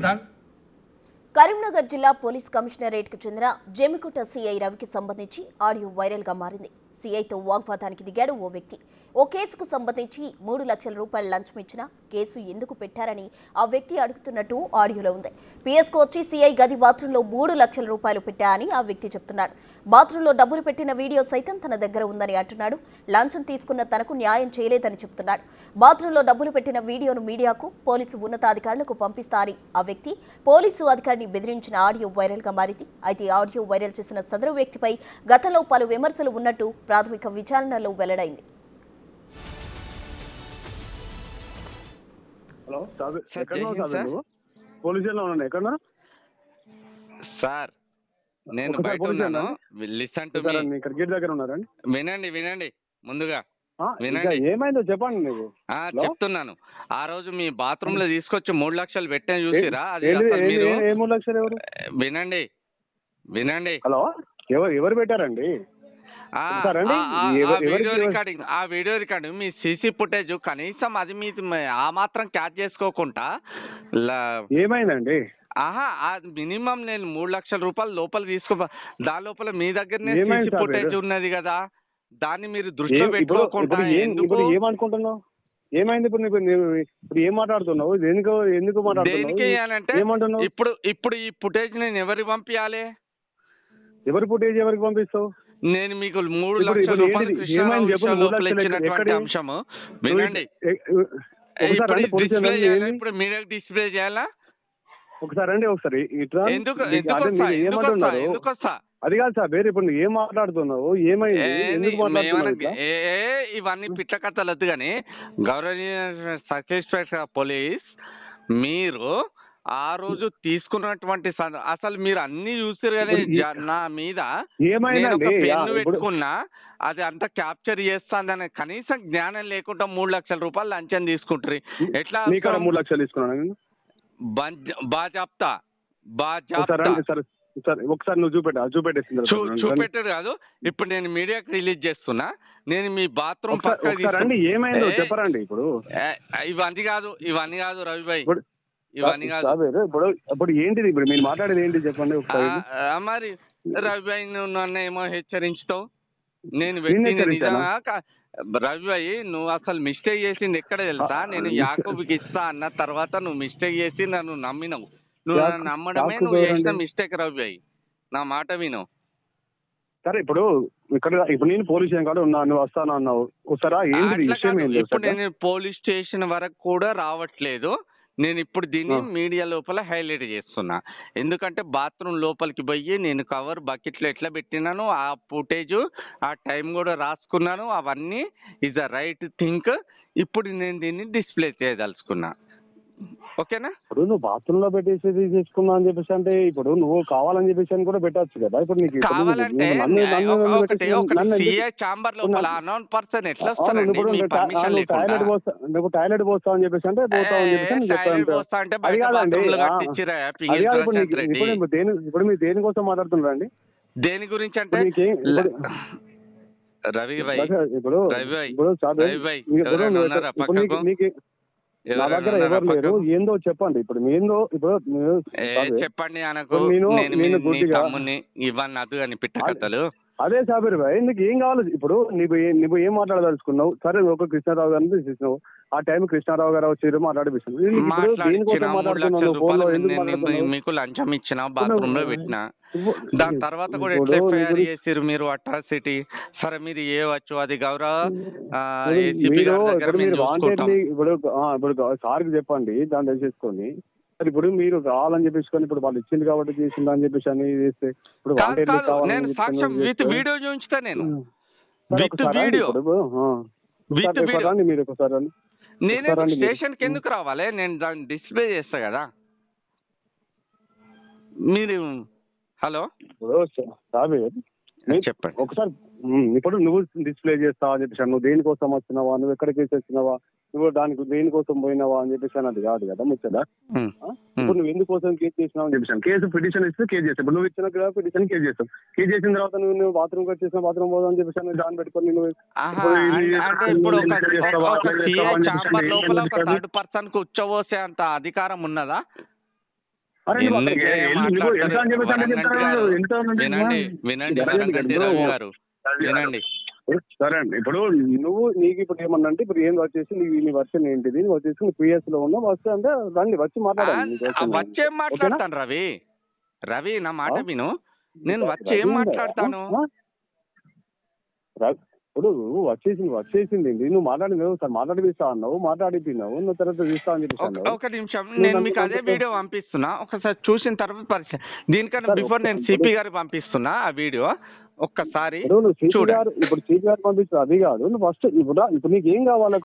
దాని కరీంనగర్ జిల్లా పోలీస్ కమిషనరేట్కు చెందిన జెమికుట సీఐ రవికి సంబంధించి ఆడియో వైరల్గా మారింది. సీఐతో వాగ్వాదానికి దిగాడు ఓ వ్యక్తి. ఓ కేసుకు సంబంధించి 3 లక్షల రూపాయలు లంచం ఇచ్చినా కేసు ఎందుకు పెట్టారని ఆ వ్యక్తి అడుగుతున్నట్టు ఆడియోలో ఉంది. పిఎస్కు వచ్చి సీఐ గది బాత్రూంలో 3 లక్షల రూపాయలు పెట్టా అని ఆ వ్యక్తి చెప్తున్నాడు. బాత్రూంలో డబ్బులు పెట్టిన వీడియో సైతం తన దగ్గర ఉందని అంటున్నాడు. లంచం తీసుకున్న తనకు న్యాయం చేయలేదని చెప్తున్నాడు. బాత్రూంలో డబ్బులు పెట్టిన వీడియోను మీడియాకు, పోలీసు ఉన్నతాధికారులకు పంపిస్తారని ఆ వ్యక్తి పోలీసు అధికారిని బెదిరించిన ఆడియో వైరల్గా మారింది. అయితే ఆడియో వైరల్ చేసిన సదరు వ్యక్తిపై గతంలో పలు విమర్శలు ఉన్నట్టు ప్రాథమిక విచారణలో వెల్లడైంది. హలో పోలీసులో ఉన్నాను. ఎక్కడ సార్? నేను బయట ఉన్నాను. Listen to me. ఇక్కడ గేట్ దగ్గర ఉన్నారండి. వినండి ముందుగా ఏమైందో చెప్పండి. నీకు చెప్తున్నాను. ఆ రోజు మీ బాత్రూమ్ లో తీసుకొచ్చి 3 లక్షలు పెట్టిన చూసిరా? ఏ 3 లక్షలు ఎవరు? వినండి. హలో, ఎవరు పెట్టారండి? వీడియో రికార్డింగ్ మీ సీసీ ఫుటేజ్ కనీసం అది మీ ఆ మాత్రం క్యాచ్ చేసుకోకుండా ఏమైందండి? మినిమం నేను 3 లక్షల రూపాయలు లోపల దాని లోపల మీ దగ్గరనే సీసీ ఫుటేజ్ ఉన్నది కదా, దాన్ని మీరు దృష్టిలో పెట్టుకోకుండా ఏమనుకుంటున్నావు? ఏమైంది ఇప్పుడు ఏం మాట్లాడుతున్నావు? ఎందుకు మాట్లాడుతున్నావు? ఇప్పుడు ఈ ఫుటేజ్ నేను ఎవరికి పంపించాలి? ఎవరి ఫుటేజ్ ఎవరికి పంపిస్తావు? నేను మీకు 3 లక్షల రూపాయలు ఇచ్చినటువంటి అంశము వినండి. ఇప్పుడు మీడియా డిస్ప్లే చేయాలా? ఒకసారి అండి, ఒకసారి ఎందుకు అది కాదు సార్, వేరే ఇప్పుడు ఏం మాట్లాడుతున్నావు? ఏమైంది? ఇవన్నీ పిట్ల కథలు వద్దు కానీ గౌరవనీయ సబ్ ఇన్స్పెక్టర్ పోలీస్, మీరు ఆ రోజు తీసుకున్నటువంటి అసలు మీరు అన్ని చూసారు కానీ నా మీద పెన్ను పెట్టుకున్నా అది అంతా క్యాప్చర్ చేస్తాందని కనీసం జ్ఞానం లేకుండా 3 లక్షల రూపాయలు లంచం తీసుకుంటారు. ఎట్లా 3 లక్షలు తీసుకున్నాను? బాజాప్తా ఒకసారి నువ్వు చూపెట్టారు కాదు. ఇప్పుడు నేను మీడియాకి రిలీజ్ చేస్తున్నా. నేను మీ బాత్రూమ్ ఏమైందో చెప్పరండి. ఇవన్నీ కాదు రవిభాయ్, ఇవన్నీ కాదు. ఇప్పుడు ఏంటిది? ఇప్పుడు మీరు మాట్లాడేది ఏంటి చెప్పండి ఒకసారి. మరి రవిభాయ్ నువ్వు నన్ను ఏమో హెచ్చరించుతావు. నేను వ్యక్తి రవిభాయ్, నువ్వు అసలు మిస్టేక్ చేసింది ఎక్కడ తెలుసా? నేను యాకూబ్కి ఇస్తా అన్న తర్వాత నువ్వు మిస్టేక్ చేసి నన్ను నమ్మినవు. నువ్వు నన్ను నమ్మడమే నువ్వు చేసిన మిస్టేక్ రవిభాయ్. నా మాట విను. సరే, ఇప్పుడు నేను పోలీస్ స్టేషన్ కాడ ఉన్నా, నువ్వు వస్తాను అన్నావు. ఇప్పుడు నేను పోలీస్ స్టేషన్ వరకు కూడా రావట్లేదు. నేను ఇప్పుడు దీన్ని మీడియా లోపల హైలైట్ చేస్తున్నా. ఎందుకంటే బాత్రూమ్ లోపలికి పోయి నేను కవర్ బకెట్లో ఎట్లా పెట్టినాను, ఆ ఫుటేజ్ ఆ టైం కూడా రాసుకున్నాను. అవన్నీ ఈజ్ అ రైట్ థింక్. ఇప్పుడు నేను దీన్ని డిస్ప్లే చేయదలుచుకున్నా. ఓకేనా? ఇప్పుడు నువ్వు బాత్రూమ్ లో పెట్టేసి తీసుకున్నా అని చెప్పేసి అంటే ఇప్పుడు నువ్వు కావాలని చెప్పేసి అని కూడా పెట్టచ్చు కదా. ఇప్పుడు నీకు కావాలంటే టాయిలెట్ పోస్తావు అని చెప్పేసి అంటే పోతావు అని చెప్పేసి ఇప్పుడు మీరు దేనికోసం మాట్లాడుతున్నారండి? దేని గురించి అంటే నా దగ్గర ఎవరు లేరు. ఏందో చెప్పండి. ఇప్పుడు చెప్పండి అనకు. ఇవన్నీ అదు అని పిట్ట కథలు. అదే సాబీర్ భాయ్, నీకు ఏం కావాలి? ఇప్పుడు నువ్వు ఏం మాట్లాడదలుచుకున్నావు? సరే, ఒక కృష్ణారావు గారిని తీసినావు. ఆ టైం కృష్ణారావు గారు వచ్చి మాట్లాడిపిస్తున్నావు. మీకు లంచం ఇచ్చిన, బాత్రూమ్ లో పెట్టినా, దాని తర్వాత కూడా ఎట్లా ఎఫ్ఐఆర్ చేసిరు మీరు అట్రాసిటీ. సరే, మీరు చేయవచ్చు, అది గౌరవ ఇప్పుడు సార్కి చెప్పండి, దాన్ని తెలిసేసుకొని. ఇప్పుడు మీరు కావాలని చెప్పేసుకొని ఇప్పుడు వాళ్ళు ఇచ్చింది కాబట్టి చేసింది అని చెప్పేసి అని చేస్తే ఇప్పుడు వీడియో చూపించుతా. నేను మీరు ఒకసారి నేను స్టేషన్ కి ఎందుకు రావాలి? నేను దాన్ని డిస్ప్లే చేస్తా కదా. మీరు హలో చెప్పండి ఒకసారి. ఇప్పుడు నువ్వు డిస్ప్లే చేస్తావా అని చెప్పేసి, నువ్వు దేనికోసం వచ్చినావా, నువ్వు ఎక్కడికి వచ్చినావా, నువ్వు దానికి దేనికోసం పోయినావా అని చెప్పేసి అది కాదు కదా ముచ్చదా. ఇప్పుడు నువ్వు ఎందుకోసం కేసు చేసినావు అని చెప్పేసి కేసు పిటిషన్ ఇస్తే కేసు చేస్తావు. ఇప్పుడు నువ్వు ఇచ్చిన పిటిషన్ కేసు చేస్తావు. కేసు చేసిన తర్వాత నువ్వు బాత్రూమ్ వచ్చేసిన బాత్రూమ్ పోదాం అని చెప్పేసి దాన్ని పెట్టుకొని నువ్వు థర్డ్ పర్సన్ కు ఉచ్చబోసే అంత అధికారం ఉన్నదా? అరే నువ్వు ఎందుకు అక్కడ ఏం నువ్వు ఎంత మాట్లాడతారు? అని చెప్పేసి అంటే వరంగల్ చెప్తాను, గారు, ఎంత ఉన్నది? వినండి జరగండి వరంగల్ ఇప్పుడు. రవి గారు వినండి. సరే అండి, ఇప్పుడు నువ్వు నీకు ఇప్పుడు ఏమన్నా అంటే ఇప్పుడు ఏం వచ్చేసి నీ వర్షన్ ఏంటిది, నువ్వు వచ్చేసి నువ్వు పిఎస్ లో ఉన్నావు, వస్తే అంటే రండి వచ్చి మాట్లాడండి. నీకు వచ్చి వచ్చేం మాట్లాడతాను రవి నా మాట విను. నేను వచ్చి ఏం మాట్లాడతాను? ఇప్పుడు వచ్చేసింది నువ్వు మాట్లాడింది సార్, మాట్లాడిపిస్తా అన్నావు, మాట్లాడిపోయినావు, నువ్వు తర్వాత చూస్తా అని చెప్పేసి ఒక నిమిషం, నేను మీకు అదే వీడియో పంపిస్తున్నా, ఒకసారి చూసిన తర్వాత పరిచయం. దీనికన్నా బిఫోర్ నేను సిపి గారికి పంపిస్తున్నా ఆ వీడియో, ఒక్కసారి ఇప్పుడు చూడండి. సిపి గారు పంపిస్తారు, అది కాదు. నువ్వు ఫస్ట్ ఇప్పుడు నీకు ఏం కావాలి?